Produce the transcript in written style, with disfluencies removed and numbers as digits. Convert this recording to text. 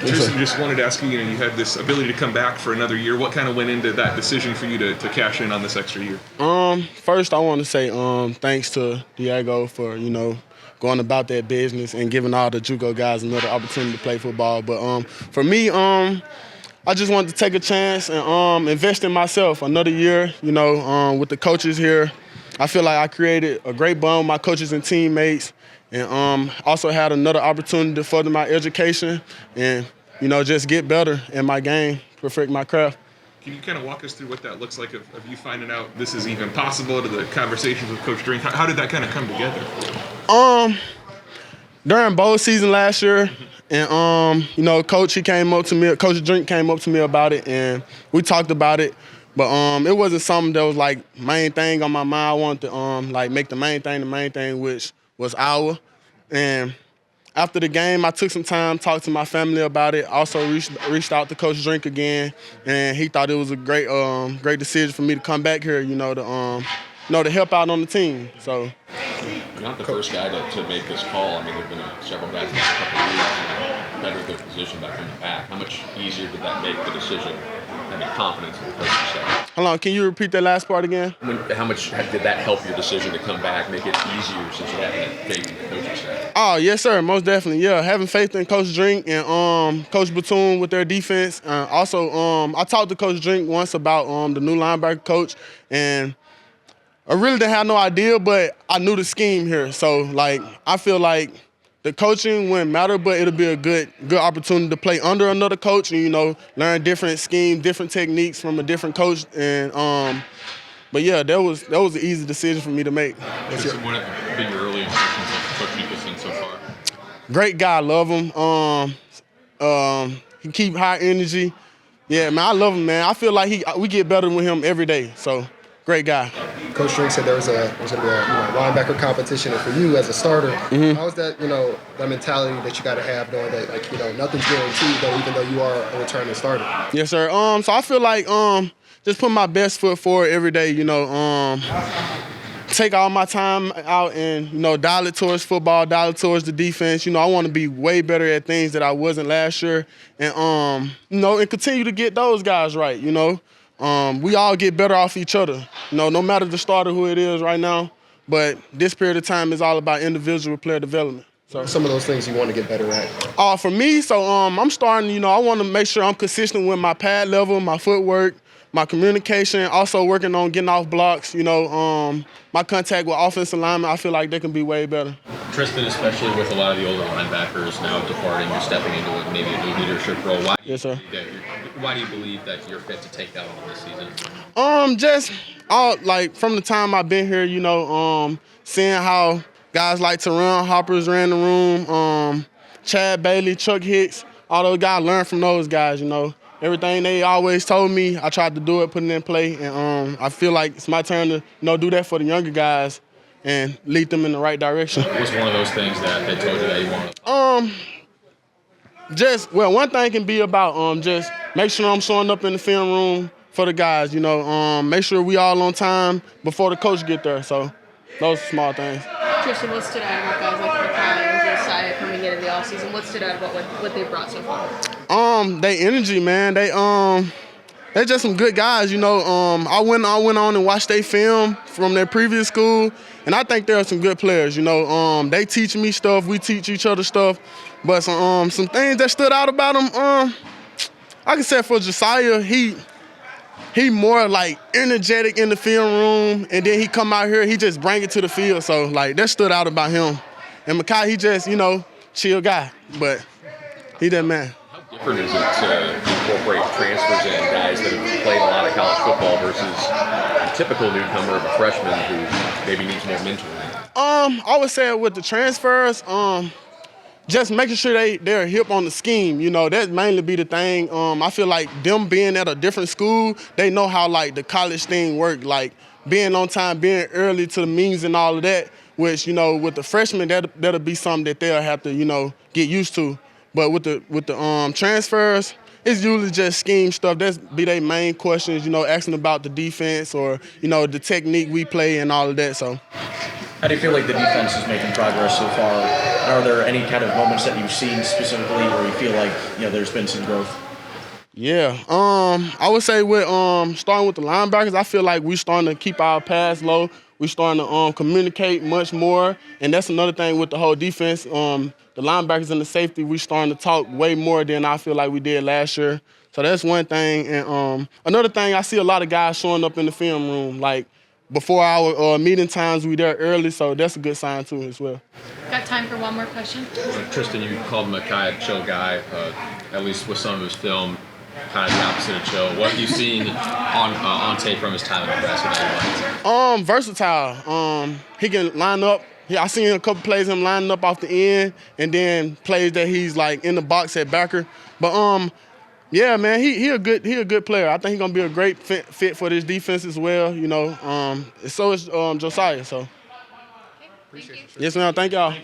Triston, just wanted to ask you, you had this ability to come back for another year. What kind of went into that decision for you to cash in on this extra year? First I want to say thanks to Diego for, going about that business and giving all the JUCO guys another opportunity to play football. But for me, I just wanted to take a chance and invest in myself another year, with the coaches here. I feel like I created a great bond with my coaches and teammates, and also had another opportunity to further my education and, just get better in my game, perfect my craft. Can you kind of walk us through what that looks like of you finding out this is even possible, to the conversations with Coach Drink? How did that kind of come together? During bowl season last year, and Coach Drink came up to me about it, and we talked about it. But it wasn't something that was like main thing on my mind. I wanted to make the main thing, which was our. And after the game, I took some time, talked to my family about it. Also reached out to Coach Drink again, and he thought it was a great decision for me to come back here, to help out on the team. So you're not the first guy to make this call. I mean, there've been several guys in the last couple of years better their position by coming back. How much easier did that make the decision, having confidence in the coaching staff? Hold on, can you repeat that last part again? How much did that help your decision to come back, make it easier since you had that faith in the coaching staff? Oh, yes, sir, most definitely. Yeah, having faith in Coach Drink and Coach Batoon with their defense. Also, I talked to Coach Drink once about the new linebacker coach, and I really didn't have no idea, but I knew the scheme here. So, I feel like the coaching wouldn't matter, but it'll be a good opportunity to play under another coach and, learn different schemes, different techniques from a different coach. And but yeah, that was an easy decision for me to make. What have been your early impressions of Coach Nicholson so far? Great guy, love him. He keep high energy. Yeah, man, I love him, man. I feel like we get better with him every day. So, great guy. Coach Drink said there's going to be a linebacker competition, and for you as a starter, how's that that mentality that you got to have, knowing that nothing's guaranteed, though, even though you are a returning starter? Yes, sir. So I feel like just put my best foot forward every day. Take all my time out and dial it towards football, dial it towards the defense. I want to be way better at things that I wasn't last year, and and continue to get those guys right. We all get better off each other, no matter the starter who it is right now. But this period of time is all about individual player development. So some of those things you want to get better at. For me, so I'm starting. I want to make sure I'm consistent with my pad level, my footwork, my communication. Also working on getting off blocks. My contact with offensive linemen. I feel like they can be way better. Triston, especially with a lot of the older linebackers now departing, you're stepping into maybe a new leadership role. Yes, sir. Why do you believe that you're fit to take that on this season? From the time I've been here, seeing how guys like Teron Hoppers ran the room, Chad Bailey, Chuck Hicks, all those guys, learn from those guys, Everything they always told me, I tried to do it, put it in play, and I feel like it's my turn to do that for the younger guys and lead them in the right direction. What was one of those things that they told you that you wanted? One thing can be about just make sure I'm showing up in the film room for the guys, make sure we all on time before the coach get there. So those are small things. Triston, what stood out about guys like Makai and Josiah coming in the offseason? What stood out about what they brought so far? They energy, man. They're just some good guys, I went on and watched their film from their previous school, and I think they're some good players, They teach me stuff, we teach each other stuff, but some things that stood out about them, I can say for Josiah, he more energetic in the film room, and then he come out here, he just bring it to the field, so that stood out about him. And Makai, he just, chill guy, but he that man. How different is it to incorporate transfers in, guys that have played a lot of college football versus a typical newcomer of a freshman who maybe needs more mentoring? I would say with the transfers, just making sure they're hip on the scheme, that mainly be the thing. I feel like them being at a different school, they know how the college thing work, being on time, being early to the meetings and all of that, which, with the freshmen, that'll be something that they'll have to, get used to. But with the transfers, it's usually just scheme stuff. That's be their main questions, asking about the defense or, the technique we play and all of that. So, how do you feel like the defense is making progress so far Are there any kind of moments that you've seen specifically where you feel like there's been some growth? Yeah, I would say with starting with the linebackers, I feel like we starting to keep our pass low. We starting to communicate much more, and that's another thing with the whole defense. The linebackers and the safety, we starting to talk way more than I feel like we did last year. So that's one thing. And another thing, I see a lot of guys showing up in the film room. Like before our meeting times, we there early, so that's a good sign too as well. Got time for one more question? Triston, you called Micah a chill guy, at least with some of his film, kind of the opposite of chill. What have you seen on tape from his time in Nebraska that you liked? Versatile. He can line up. I seen a couple plays him lining up off the end, and then plays that he's like in the box at backer. But yeah, man, he a good player. I think he's gonna be a great fit for this defense as well. So is Josiah. So. Thank you. Yes, ma'am. Thank y'all.